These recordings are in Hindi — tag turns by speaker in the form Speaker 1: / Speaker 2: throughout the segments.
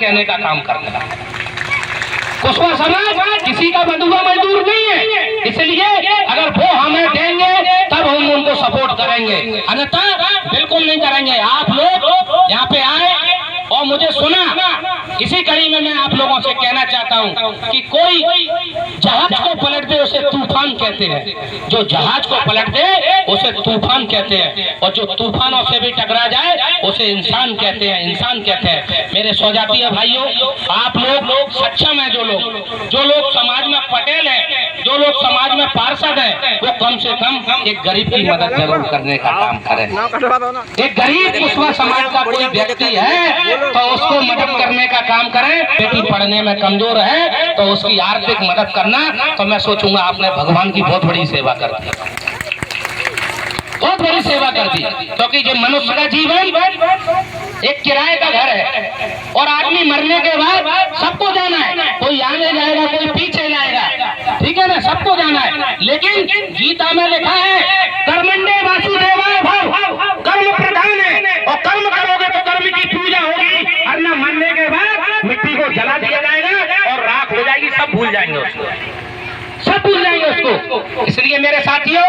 Speaker 1: कहने का काम करना। कुशवा समाज किसी का बंधुआ मजदूर नहीं है, इसलिए अगर वो हमें देंगे तब हम उनको सपोर्ट करेंगे, अन्यथा बिल्कुल नहीं करेंगे। आप लोग यहाँ पे आए और मुझे सुना, इसी कड़ी में मैं आप लोगों से कहना चाहता हूँ कि कोई जहाज को पलट दे उसे तूफान कहते हैं, जो जहाज को पलट दे उसे तूफान कहते हैं, और जो तूफानों से भी टकरा जाए उसे इंसान कहते हैं, इंसान कहते हैं। मेरे स्वजातीय भाइयों, आप लोग सक्षम है, जो लोग समाज में पटेल है, जो लोग समाज में पार्षद है, वो कम से कम एक गरीब की मदद जरूर करने का काम करें। एक गरीब कुशवा समाज का कोई व्यक्ति है तो उसको मदद करने का काम करें। बेटी पढ़ने में कमजोर है तो उसकी आर्थिक मदद करना, तो मैं सोचूंगा आपने भगवान की बहुत बड़ी सेवा कर दी, बहुत बड़ी सेवा कर दी। क्योंकि जो मनुष्य का जीवन एक किराए का घर है, और आदमी मरने के बाद सबको जाना है, कोई आगे जाएगा कोई पीछे जाएगा, ठीक है ना, सबको जाना है। लेकिन गीता में लिखा है कर्मण्ये वासुदेवाय भव, कर्म प्रधान है, और कर्म करोगे तो कर्म की पूजा होगी, और न मरने के बाद मिट्टी को जला दिया जाएगा और राख हो जाएगी, सब भूल जाएंगे उसको, सब भूल जाएंगे उसको। इसलिए मेरे साथियों,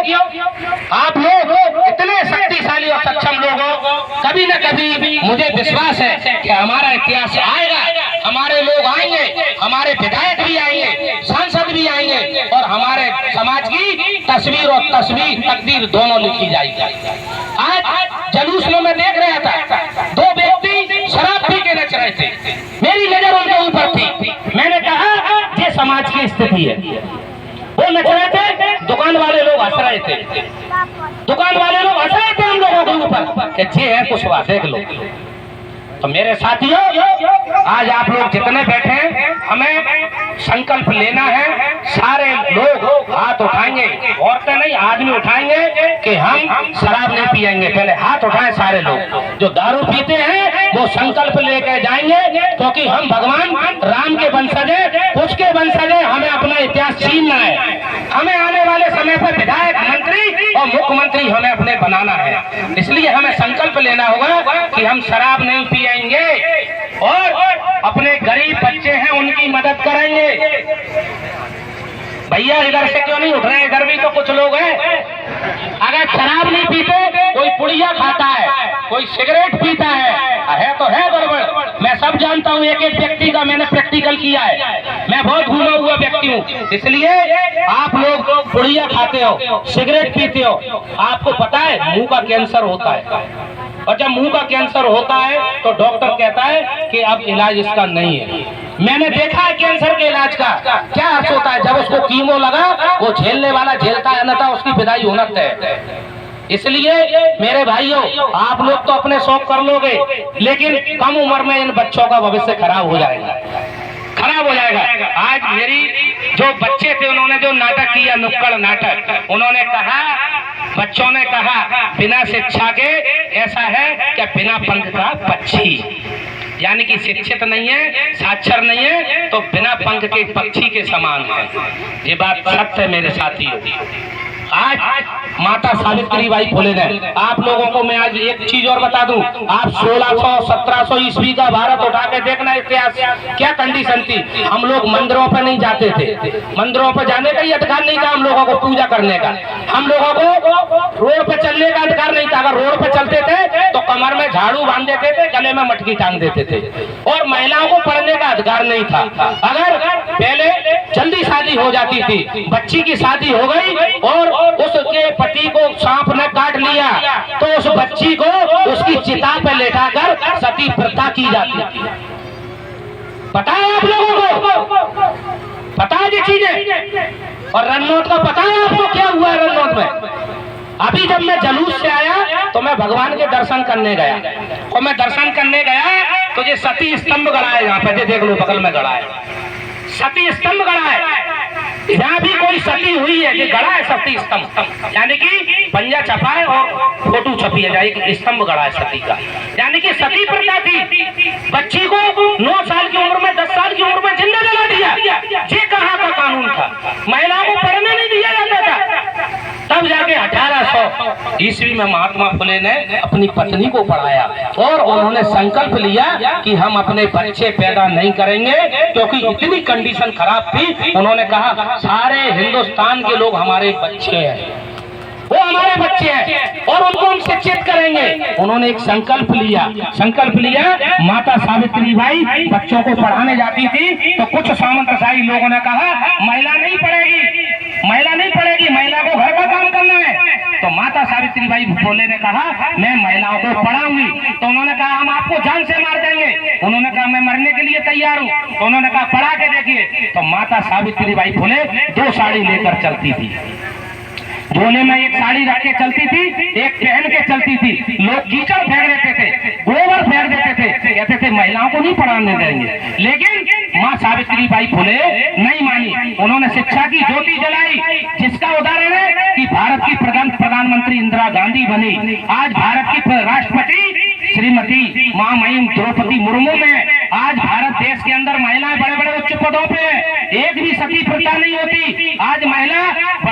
Speaker 1: आप लोग इतने शक्तिशाली और सक्षम लोग हो, कभी न कभी मुझे विश्वास है कि हमारा इतिहास आएगा, हमारे लोग आएंगे, हमारे विधायक भी आएंगे, सांसद भी आएंगे, और हमारे समाज की तस्वीर और तकदीर दोनों लिखी जाएगी। आज जुलूस में मैं देख रहा था, दो व्यक्ति शराब पी के नच रहे थे, मेरी नजर उनके ऊपर थी। मैंने कहा ये समाज की स्थिति है। वो नच रहे थे, दुकान वाले लोग हंस रहे थे, दुकान वाले लोग हंस रहे थे हम लोगों के ऊपर कि ये है कुशवा, देख लो। तो मेरे साथियों, आज आप लोग जितने बैठे हैं, हमें संकल्प लेना है, सारे लोग हाथ उठाएंगे, औरतें नहीं आदमी उठाएंगे कि हम शराब नहीं पिएंगे। पहले हाथ उठाएं सारे लोग, जो दारू पीते हैं वो संकल्प लेकर जाएंगे, क्योंकि हम भगवान राम के वंशज हैं, कुछ के वंशज हैं, हमें अपना इतिहास छीनना है। हमें आने वाले समय पर विधायक, मंत्री और मुख्यमंत्री हमें अपने बनाना है। इसलिए हमें संकल्प लेना होगा कि हम शराब नहीं पिएंगे और अपने गरीब बच्चे हैं उनकी मदद करेंगे। भैया इधर से क्यों नहीं उठ रहे हैं? इधर भी तो कुछ लोग हैं। अगर शराब नहीं पीते, कोई पुड़िया खाता है, कोई सिगरेट पीता है तो है गड़बड़। मैं सब जानता हूँ, एक एक व्यक्ति का मैंने प्रैक्टिकल किया है, मैं बहुत घूमा हुआ व्यक्ति हूँ। इसलिए आप लोग पुड़िया खाते हो, सिगरेट पीते हो, आपको पता है मुंह का कैंसर होता है, और जब मुंह का कैंसर होता है तो डॉक्टर कहता है कि अब इलाज इसका नहीं है। मैंने देखा है कैंसर के इलाज का क्या अर्थ होता है। जब उसको कीमो लगा, वो झेलने वाला झेलता है, अन्यथा उसकी विदाई होना तय है। इसलिए मेरे भाइयों, आप लोग तो अपने शौक कर लोगे, लेकिन कम उम्र में इन बच्चों का भविष्य खराब हो जाएगा, खराब हो जाएगा। आज मेरी जो बच्चे थे, उन्होंने जो नाटक किया, नुक्कड़ नाटक, उन्होंने कहा, बच्चों ने कहा बिना शिक्षा के ऐसा है कि बिना पंख का पक्षी, यानी कि शिक्षित नहीं है, साक्षर नहीं है, तो बिना पंख के पक्षी के समान है। ये बात सत्य है मेरे साथियों। आज माता सावित्री बाई फुले ने, आप लोगों को मैं आज एक चीज और बता दूं, आप 1600-1700 ईस्वी का भारत उठा के देखना इतिहास, क्या कंडीशन थी। हम लोग मंदिरों पे नहीं जाते थे, मंदिरों पे जाने का ही अधिकार नहीं था हम लोगों को, पूजा करने का। हम लोगों को रोड पे चलने का अधिकार नहीं था। अगर रोड पे चलते थे तो कमर में झाड़ू बांध देते थे, गले में मटकी टांग देते थे, और महिलाओं को पढ़ने का अधिकार नहीं था। अगर पहले जल्दी शादी हो जाती थी, बच्ची की शादी हो गई और उसके पति को सांप ने काट लिया, तो उस बच्ची को उसकी चिता पे लेटाकर सती प्रथा की जाती थी। पता है आप लोगों को? पता है ये चीजें? और रनौत का पता है आपको क्या हुआ है रनौत में? अभी जब मैं जुलूस से आया तो मैं भगवान के दर्शन करने गया, और मैं दर्शन करने गया तो ये सती स्तंभ गड़ा है, यहाँ पे देख लो बगल में गड़ा है, सती स्तंभ गड़ा है। जहाँ भी कोई सती हुई है, ये गड़ा है सती स्तंभ, यानी कि पंजा छपा है और फोटो छपी है, एक स्तंभ गड़ा है सती का, यानी कि सती प्रथा थी। बच्ची को 9 साल की उम्र में, 10 साल की उम्र में जिंदा जला दिया। ये कहाँ का कानून था? महिलाओं को पढ़ने नहीं दिया जाता था। तब जाके 1800 ईस्वी में महात्मा फुले ने अपनी पत्नी को पढ़ाया और उन्होंने संकल्प लिया कि हम अपने बच्चे पैदा नहीं करेंगे, क्योंकि इतनी कंडीशन खराब थी। उन्होंने कहा सारे हिंदुस्तान के लोग हमारे बच्चे हैं, वो हमारे बच्चे हैं और उनको हम शिक्षित करेंगे। उन्होंने एक संकल्प लिया। माता सावित्री बाई बच्चों को पढ़ाने जाती थी तो कुछ सामंतशाही लोगों ने कहा महिला नहीं पढ़ेगी, महिला को घर का काम करना है। तो माता सावित्री बाई फुले ने कहा मैं महिलाओं को पढ़ाऊंगी। तो उन्होंने कहा हम आपको जान से मार देंगे। उन्होंने कहा मैं मरने के लिए तैयार हूँ। तो उन्होंने कहा पढ़ा के देखिए। तो माता सावित्री बाई फुले 2 साड़ी लेकर चलती थी, झोले में एक साड़ी रख के चलती थी, एक पहन के चलती थी। लोग कीचड़ फेंक देते थे, गोबर फेंक देते थे, कहते थे महिलाओं को नहीं पढ़ाने देंगे। लेकिन माँ सावित्री बाई फुले नहीं मानी। उन्होंने शिक्षा की ज्योति जलाई, जिसका उदाहरण है कि भारत की प्रधानमंत्री इंदिरा गांधी बनी। आज भारत की राष्ट्रपति श्रीमती महामहिम द्रौपदी मुर्मू में आज भारत देश के अंदर महिलाएं बड़े बड़े उच्च पदों पे है। एक भी सती प्रथा नहीं होती। आज महिला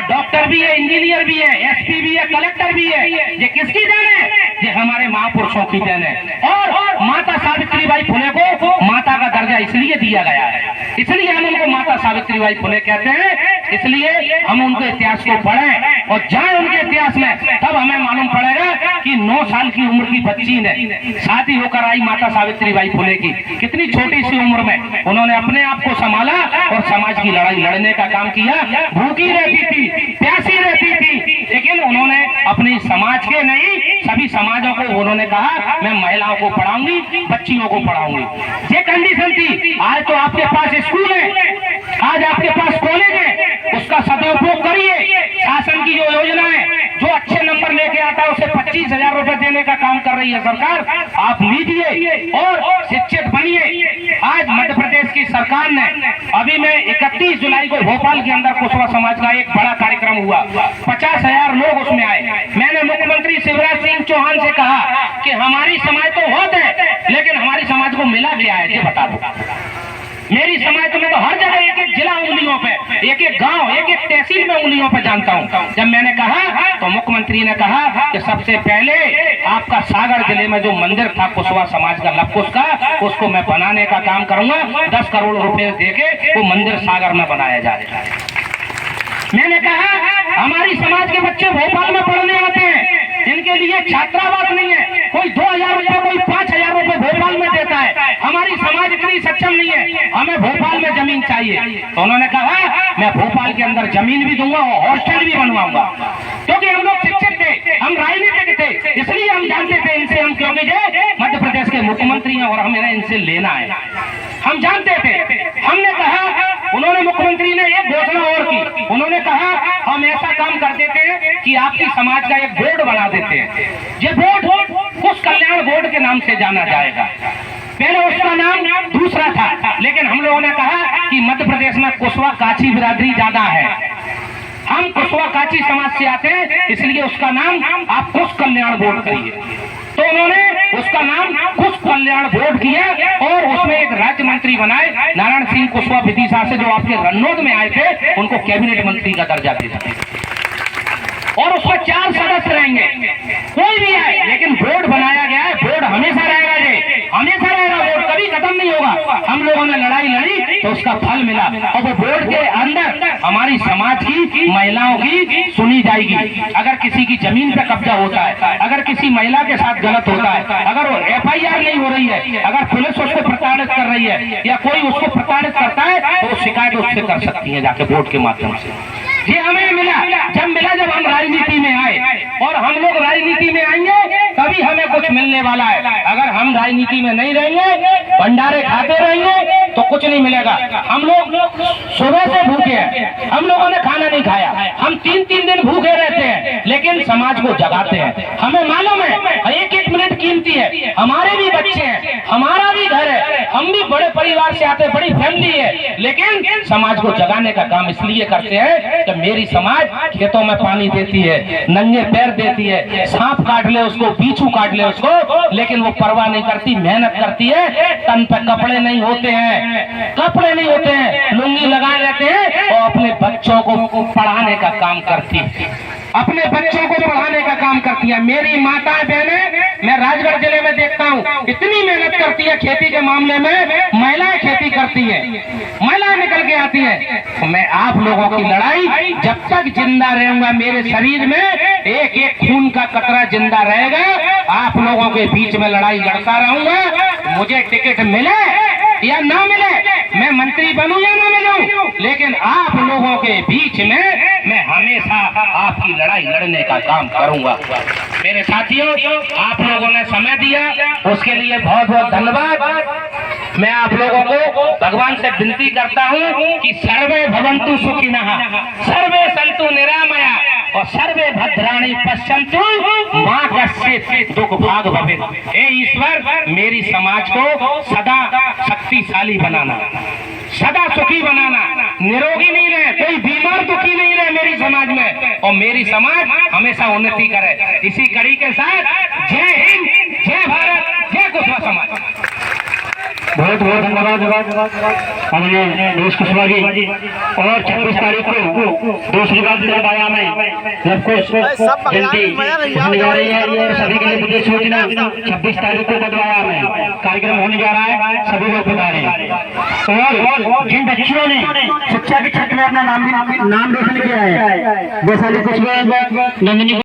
Speaker 1: डॉक्टर भी है, इंजीनियर भी है, एसपी भी है, कलेक्टर भी है। ये किसकी देन है? ये हमारे महापुरुषों की देन है। और माता सावित्री बाई फुले को माता का दर्जा इसलिए दिया गया है, इसलिए हम उनको माता सावित्री बाई फुले कहते हैं। इसलिए हम उनके इतिहास को पढ़ें और जाएं उनके इतिहास में, तब हमें मालूम पड़ेगा कि 9 साल की उम्र की बच्ची ने शादी होकर आई माता सावित्री बाई फुले की। कितनी छोटी सी उम्र में उन्होंने अपने आप को संभाला और समाज की लड़ाई लड़ने का काम किया। भूखी रहती थी, प्यासी रहती थी, लेकिन उन्होंने अपने समाज के नहीं सभी समाजों को उन्होंने कहा मैं महिलाओं को पढ़ाऊंगी, बच्चियों को पढ़ाऊंगी। ये कंडीशन थी। आज तो आपके पास स्कूल है, आज आपके पास कॉलेज है, उसका सदुपयोग करिए। शासन की जो योजना है, जो अच्छे नंबर लेके आता है उसे 25,000 रुपए देने का काम कर रही है सरकार। आप लीजिए और शिक्षित बनिए। आज मध्य प्रदेश की सरकार ने अभी में 31 जुलाई को भोपाल के अंदर कुशवा समाज का एक बड़ा कार्यक्रम हुआ, 50,000 लोग उसमें आए। मैंने मुख्यमंत्री शिवराज सिंह चौहान से कहा कि हमारी समाज तो बहुत है, लेकिन हमारी समाज को मिला क्या है ये बता दो। मेरी समाज में तो हर जगह एक एक जिला उंगलियों पे, एक एक गांव, एक एक तहसील में उंगलियों पे जानता हूं। जब मैंने कहा तो मुख्यमंत्री ने कहा कि सबसे पहले आपका सागर जिले में जो मंदिर था कुशवा समाज का लवकुश का, उसको मैं बनाने का काम करूंगा। 10 करोड़ रुपए देके वो मंदिर सागर में बनाया जाएगा। मैंने कहा हमारी समाज के बच्चे भोपाल में पढ़ने आते हैं, इनके लिए छात्रावास नहीं है। कोई 2,000 रुपए, कोई 5,000 रुपए भोपाल में देता है। हमारी समाज इतनी सक्षम नहीं है, हमें भोपाल में जमीन चाहिए। तो उन्होंने कहा मैं भोपाल के अंदर जमीन भी दूंगा और हॉस्टल भी बनवाऊंगा। क्योंकि हम लोग शिक्षित थे, हम राजनीतिक थे, इसलिए हम जानते थे इनसे हम, क्योंकि मध्य प्रदेश के मुख्यमंत्री हैं और हमें इनसे लेना है, हम जानते थे। हमने कहा, उन्होंने मुख्यमंत्री ने एक घोषणा और की। उन्होंने कहा हम ऐसा काम कर देते हैं कि आपकी समाज का एक बोर्ड बना देते हैं। ये बोर्ड कुश कल्याण बोर्ड के नाम से जाना जाएगा। पहले उसका नाम दूसरा था, लेकिन हम लोगों ने कहा कि मध्य प्रदेश में कुशवा काची बिरादरी ज्यादा है, हम कुशवा काची समाज से आते हैं, इसलिए उसका नाम आप कुश कल्याण बोर्ड करिए। तो उन्होंने उसका नाम कुश कल्याण बोर्ड किया और उसमें एक राज्य मंत्री बनाए, नारायण सिंह कुशवा विदिशा से, जो आपके रन्नौद में आए थे, उनको कैबिनेट मंत्री का दर्जा दे दिया। और उसमें 4 सदस्य रहेंगे, कोई भी आए, लेकिन बोर्ड बनाया गया है। बोर्ड हमेशा रहेगा, ये हमेशा रहेगा, बोर्ड कभी खत्म नहीं होगा। हम लोगों ने लड़ाई लड़ी तो उसका फल मिला, और वो बोर्ड के अंदर हमारी समाज की महिलाओं की सुनी जाएगी। अगर किसी की जमीन पे कब्जा होता है, अगर किसी महिला के साथ गलत होता है, अगर वो FIR नहीं हो रही है, अगर पुलिस उसको प्रताड़ित कर रही है या कोई उसको प्रताड़ित करता है, तो वो शिकायत उससे कर सकती है जाके बोर्ड के माध्यम से। ये हमें मिला, जब हम राजनीति में आए, और हम लोग राजनीति में आएंगे तभी हमें कुछ मिलने वाला है। अगर हम राजनीति में नहीं रहेंगे, भंडारे खाते रहेंगे, तो कुछ नहीं मिलेगा। हम लोग सुबह से भूखे हैं, हम लोगों ने खाना नहीं खाया, हम 3-3 दिन भूखे रहते हैं, लेकिन समाज को जगाते हैं। हमें मालूम है एक एक मिनट कीमती है, हमारे भी बच्चे हैं, हमारा भी घर है, हम भी बड़े परिवार से आते हैं, बड़ी फैमिली है, लेकिन समाज को जगाने का काम इसलिए करते हैं कि मेरी समाज खेतों में पानी देती है, नंगे पैर देती है, सांप काट ले उसको, बीछू काट ले उसको, लेकिन वो परवाह नहीं करती, मेहनत करती है। तन पे कपड़े नहीं होते हैं, लुंगी लगाए रहते हैं और अपने बच्चों को पढ़ाने का काम करती है। अपने बच्चों को पढ़ाने का काम करती है। मेरी माताएं बहनें मैं राजगढ़ जिले में देखता हूँ इतनी मेहनत करती है खेती के मामले में, महिलाएं खेती करती है, महिलाएं निकल के आती है। तो मैं आप लोगों की लड़ाई जब तक जिंदा रहूंगा, मेरे शरीर में एक एक खून का कतरा जिंदा रहेगा, आप लोगों के बीच में लड़ाई लड़ता रहूंगा। मुझे टिकट मिले या ना मिले, मैं मंत्री बनूं या ना बनूं, लेकिन आप लोगों के बीच में मैं हमेशा आपकी लड़ाई लड़ने का काम करूंगा। मेरे साथियों, आप लोगों ने समय दिया उसके लिए बहुत बहुत धन्यवाद। मैं आप लोगों को भगवान से विनती करता हूं कि सर्वे भवन्तु सुखिनः, सर्वे सन्तु निरामया और सर्वे भद्राणि पश्यन्तु मा कश्चित् दुःख भाग भवेत्। हे ईश्वर, मेरी समाज को सदा शक्तिशाली बनाना, सदा सुखी बनाना, निरोगी नहीं रहे, कोई बीमार दुखी नहीं रहे मेरी समाज में, और मेरी समाज हमेशा उन्नति करे। इसी कड़ी के साथ जय हिंद, जय भारत, जय कुशवाहा समाज।
Speaker 2: बहुत बहुत धन्यवाद माननीय देश कुशवाहा जी। और 26 तारीख को दूसरी बात दबाया में जब कुछ जयंती होने जा रही है, सभी के लिए विशेष सूचना 26 तारीख को बदवाया में कार्यक्रम होने जा रहा है, सभी लोग बता रहे हैं। और जिन बच्चियों ने शिक्षा के क्षेत्र में अपना नाम रोशन किया है, जैसा कि कुशवाहा नंदिनी